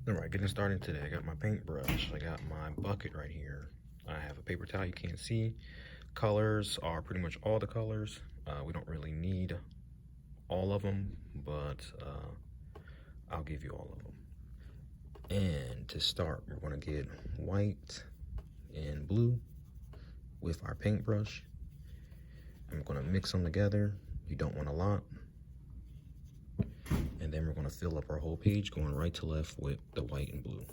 All right, getting started today. I got my paintbrush. I got my bucket right here. I have a paper towel you can't see. Colors are pretty much all the colors. We don't really need all of them, but I'll give you all of them. And to start, we're going to get white and blue with our paintbrush. And we're going to mix them together. You don't want a lot. And then we're going to fill up our whole page going right to left with the white and blue.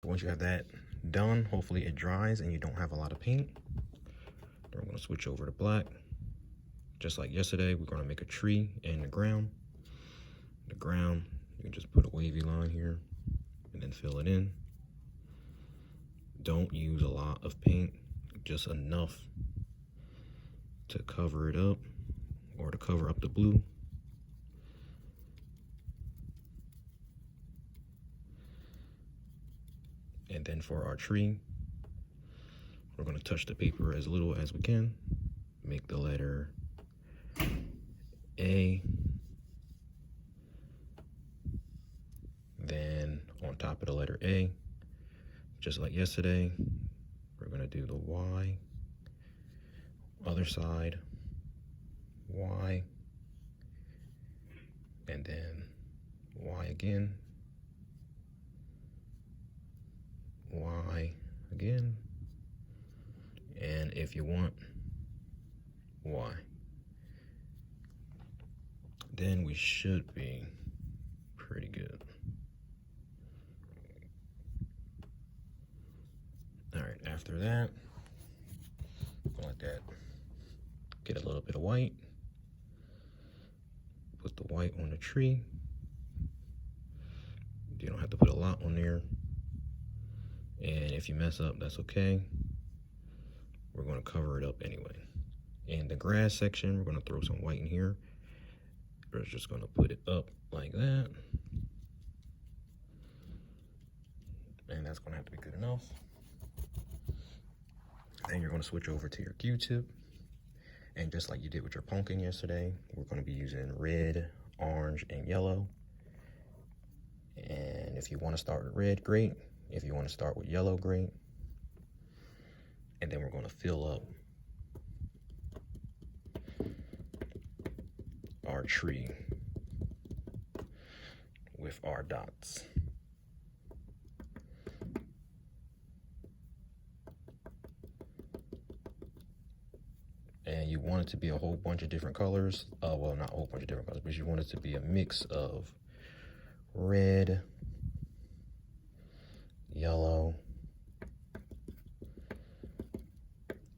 Once you have that done, hopefully it dries and you don't have a lot of paint. Then we're going to switch over to black. Just like yesterday, we're going to make a tree in the ground. The ground, you can just put a wavy line here and then fill it in. Don't use a lot of paint, just enough to cover it up or to cover up the blue. And then for our tree, we're going to touch the paper as little as we can. Make the letter A. Then on top of the letter A, just like yesterday, we're going to do the Y. Other side, Y. And then Y again. Y again, and if you want, Y. Then we should be pretty good. All right, after that, let that get a little bit of white. Put the white on the tree. You don't have to put a lot on there. And if you mess up, that's okay. We're going to cover it up anyway. In the grass section, we're going to throw some white in here. We're just going to put it up like that. And that's going to have to be good enough. Then you're going to switch over to your Q-tip. And just like you did with your pumpkin yesterday, we're going to be using red, orange, and yellow. And if you want to start with red, great. If you want to start with yellow, great. And then we're going to fill up our tree with our dots. And you want it to be a whole bunch of different colors. Well, not a whole bunch of different colors, but you want it to be a mix of red, yellow,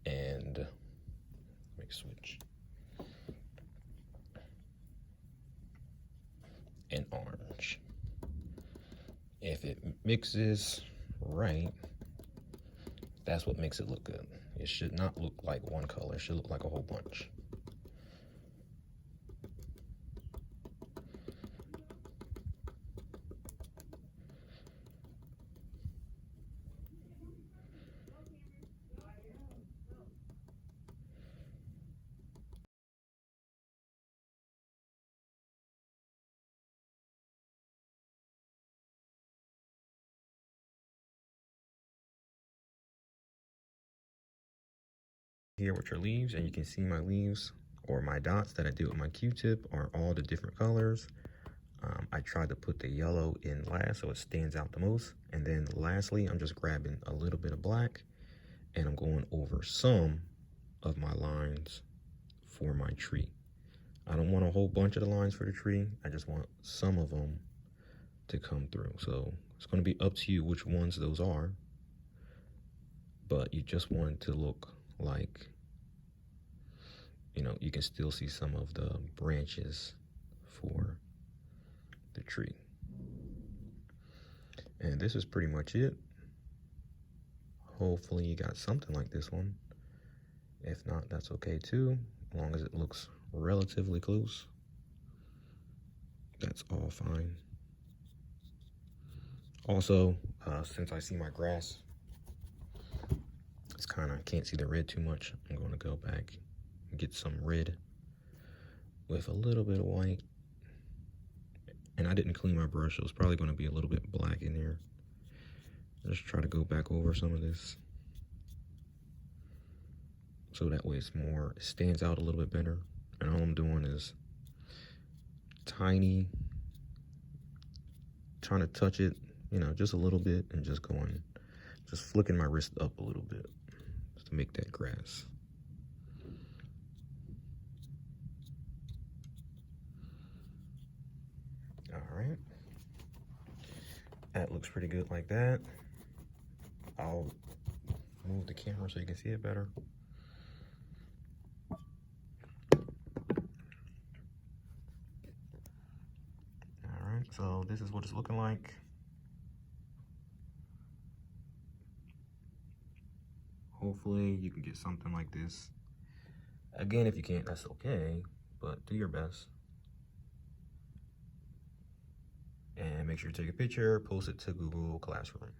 and let me switch, and orange. If it mixes right, that's what makes it look good. It should not look like one color. It should look like a whole bunch. Here with your leaves, and you can see my leaves or my dots that I did with my Q-tip are all the different colors. I tried to put the yellow in last so it stands out the most. And then lastly, I'm just grabbing a little bit of black and I'm going over some of my lines for my tree. I don't want a whole bunch of the lines for the tree. I just want some of them to come through. So it's going to be up to you which ones those are. But you just want it to look like you know, you can still see some of the branches for the tree. And this is pretty much it. Hopefully you got something like this one. If not, that's okay too, as long as it looks relatively close. That's all fine. Also, since I see my grass, it's kind of, can't see the red too much, I'm going to go back and get some red with a little bit of white. And I didn't clean my brush, so it's probably going to be a little bit black in there. Just try to go back over some of this, so that way it stands out a little bit better. And all I'm doing is trying to touch it, you know, just a little bit, and just flicking my wrist up a little bit just to make that grass. All right, that looks pretty good like that. I'll move the camera so you can see it better. All right, so this is what it's looking like. Hopefully you can get something like this. Again, if you can't, that's okay, but do your best. And make sure you take a picture, post it to Google Classroom.